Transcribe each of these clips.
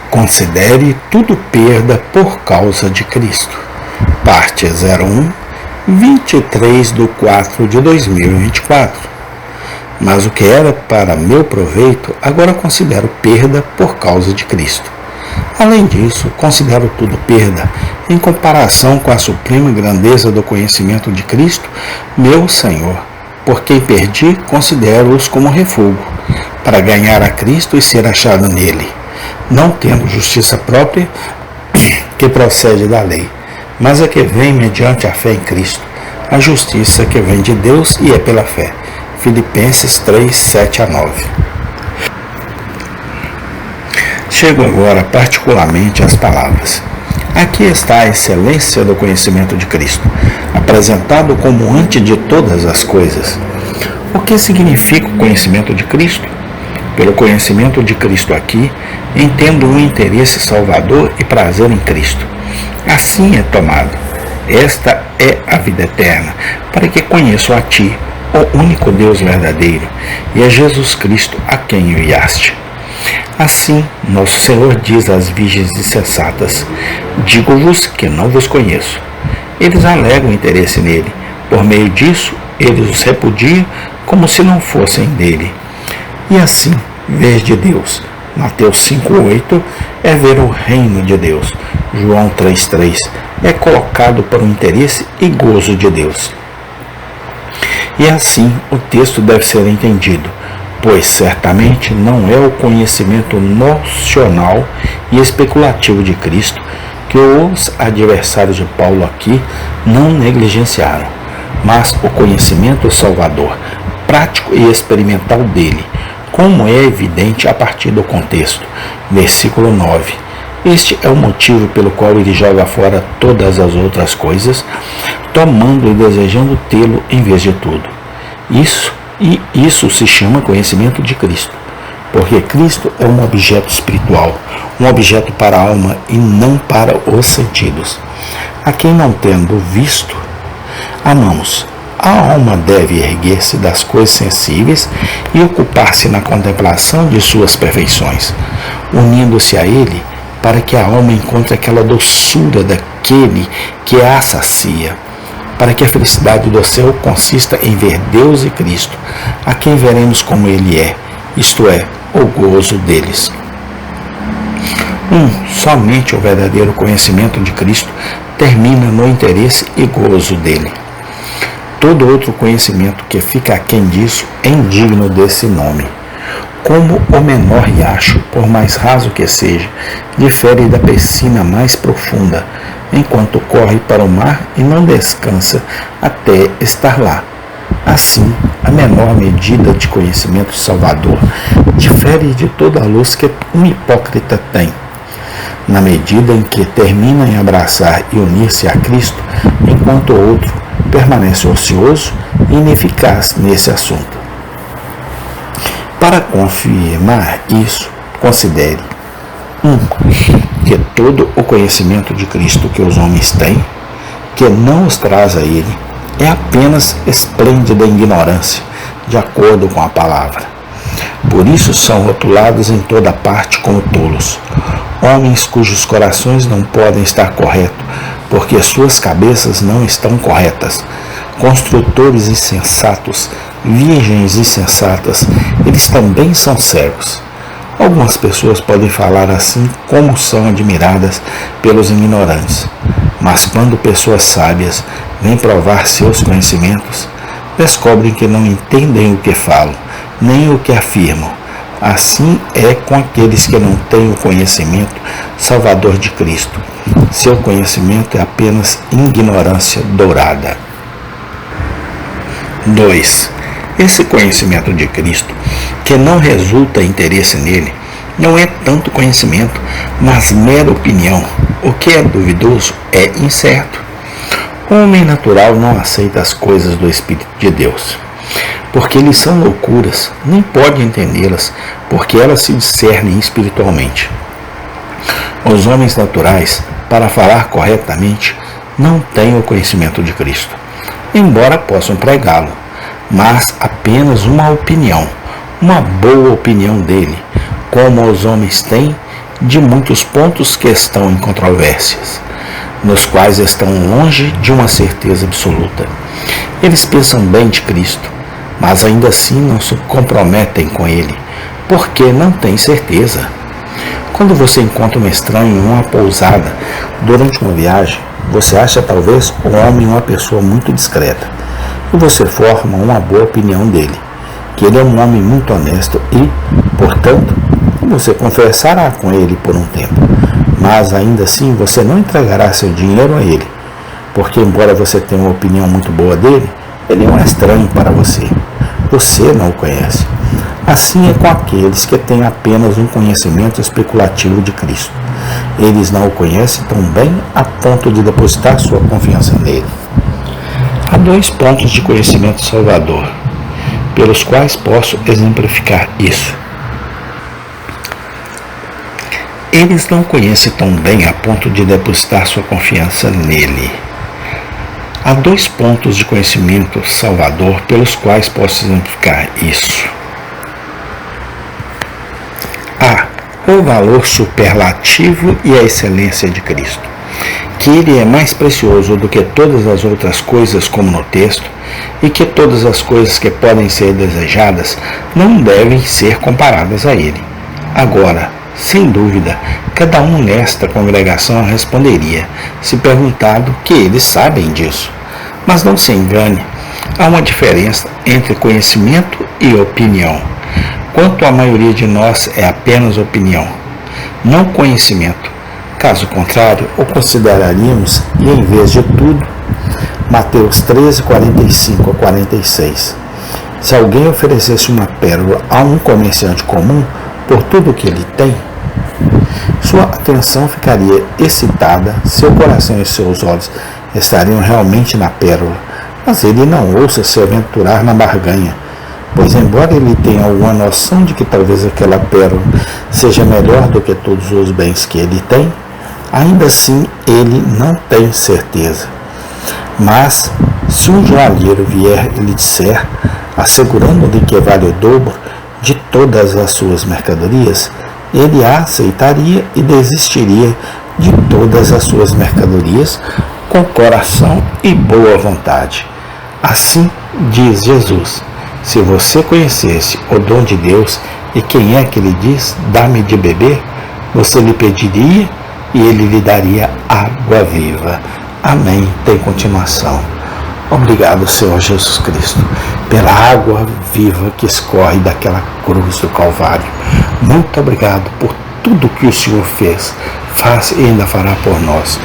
Considere tudo perda por causa de Cristo. Parte 01, 23/4/2024. Mas o que era para meu proveito, agora considero perda por causa de Cristo. Além disso, considero tudo perda em comparação com a suprema grandeza do conhecimento de Cristo, meu Senhor. Por quem perdi, considero-os como refúgio, para ganhar a Cristo e ser achado nele, não tendo justiça própria que procede da lei, mas a que vem mediante a fé em Cristo, a justiça que vem de Deus e é pela fé. Filipenses 3, 7-9. Chego agora particularmente às palavras. Aqui está a excelência do conhecimento de Cristo, apresentado como antes de todas as coisas. O que significa o conhecimento de Cristo? Pelo conhecimento de Cristo aqui, entendo um interesse salvador e prazer em Cristo. Assim é tomado. Esta é a vida eterna, para que conheçam a Ti, o único Deus verdadeiro, e a Jesus Cristo a quem enviaste. Assim, nosso Senhor diz às virgens insensatas: digo-vos que não vos conheço. Eles alegam interesse nele. Por meio disso, eles os repudiam como se não fossem dele. E assim, ver de Deus. Mateus 5:8 é ver o reino de Deus. João 3:3 é colocado para o interesse e gozo de Deus. E assim o texto deve ser entendido, pois certamente não é o conhecimento nocional e especulativo de Cristo que os adversários de Paulo aqui não negligenciaram, mas o conhecimento salvador, prático e experimental dele, como é evidente a partir do contexto. Versículo 9. Este é o motivo pelo qual ele joga fora todas as outras coisas, tomando e desejando tê-lo em vez de tudo. Isso se chama conhecimento de Cristo, porque Cristo é um objeto espiritual, um objeto para a alma e não para os sentidos. A quem não tendo visto, amamos. A alma deve erguer-se das coisas sensíveis e ocupar-se na contemplação de suas perfeições, unindo-se a Ele para que a alma encontre aquela doçura daquele que a sacia, para que a felicidade do céu consista em ver Deus e Cristo, a quem veremos como Ele é, isto é, o gozo deles. Somente o verdadeiro conhecimento de Cristo termina no interesse e gozo dele. Todo outro conhecimento que fica aquém disso é indigno desse nome. Como o menor riacho, por mais raso que seja, difere da piscina mais profunda, enquanto corre para o mar e não descansa até estar lá. Assim, a menor medida de conhecimento salvador difere de toda a luz que um hipócrita tem, na medida em que termina em abraçar e unir-se a Cristo, enquanto o outro permanece ocioso e ineficaz nesse assunto. Para confirmar isso, considere: que todo o conhecimento de Cristo que os homens têm, que não os traz a Ele, é apenas esplêndida ignorância, de acordo com a palavra. Por isso são rotulados em toda parte como tolos, homens cujos corações não podem estar corretos, porque suas cabeças não estão corretas. Construtores insensatos, virgens insensatas, eles também são cegos. Algumas pessoas podem falar assim como são admiradas pelos ignorantes, mas quando pessoas sábias vêm provar seus conhecimentos, descobrem que não entendem o que falam, nem o que afirmam. Assim é com aqueles que não têm o conhecimento salvador de Cristo. Seu conhecimento é apenas ignorância dourada. 2. Esse conhecimento de Cristo, que não resulta interesse nele, não é tanto conhecimento, mas mera opinião. O que é duvidoso é incerto. O homem natural não aceita as coisas do Espírito de Deus, porque eles são loucuras, nem pode entendê-las, porque elas se discernem espiritualmente. Os homens naturais, para falar corretamente, não têm o conhecimento de Cristo, embora possam pregá-lo, mas apenas uma opinião, uma boa opinião dele, como os homens têm de muitos pontos que estão em controvérsias, nos quais estão longe de uma certeza absoluta. Eles pensam bem de Cristo, mas ainda assim não se comprometem com Ele, porque não têm certeza. Quando você encontra um estranho em uma pousada durante uma viagem, você acha talvez o homem uma pessoa muito discreta, e você forma uma boa opinião dele, que ele é um homem muito honesto e, portanto, você conversará com ele por um tempo, mas ainda assim você não entregará seu dinheiro a ele, porque embora você tenha uma opinião muito boa dele, ele é um estranho para você. Você não o conhece. Assim é com aqueles que têm apenas um conhecimento especulativo de Cristo. Eles não o conhecem tão bem a ponto de depositar sua confiança nele. Há 2 pontos de conhecimento salvador, pelos quais posso exemplificar isso. Eles não conhecem tão bem a ponto de depositar sua confiança nele. Há 2 pontos de conhecimento salvador pelos quais posso exemplificar isso. O valor superlativo e a excelência de Cristo, que Ele é mais precioso do que todas as outras coisas, como no texto, e que todas as coisas que podem ser desejadas não devem ser comparadas a Ele. Agora, sem dúvida, cada um nesta congregação responderia, se perguntado, que eles sabem disso. Mas não se engane, há uma diferença entre conhecimento e opinião. Quanto à maioria de nós é apenas opinião, não conhecimento. Caso contrário, o consideraríamos, e em vez de tudo, Mateus 13, 45 a 46. Se alguém oferecesse uma pérola a um comerciante comum, por tudo que ele tem, sua atenção ficaria excitada, seu coração e seus olhos estariam realmente na pérola, mas ele não ousa se aventurar na barganha, pois embora ele tenha alguma noção de que talvez aquela pérola seja melhor do que todos os bens que ele tem, ainda assim ele não tem certeza. Mas se um joalheiro vier e lhe disser, assegurando-lhe que vale o dobro de todas as suas mercadorias, ele a aceitaria e desistiria de todas as suas mercadorias com coração e boa vontade. Assim diz Jesus: se você conhecesse o dom de Deus e quem é que lhe diz, dá-me de beber, você lhe pediria e ele lhe daria água viva. Amém. Tem continuação. Obrigado, Senhor Jesus Cristo, pela água viva que escorre daquela cruz do Calvário. Muito obrigado por tudo que o Senhor fez, faz e ainda fará por nós.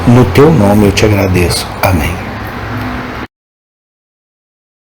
No teu nome eu te agradeço. Amém.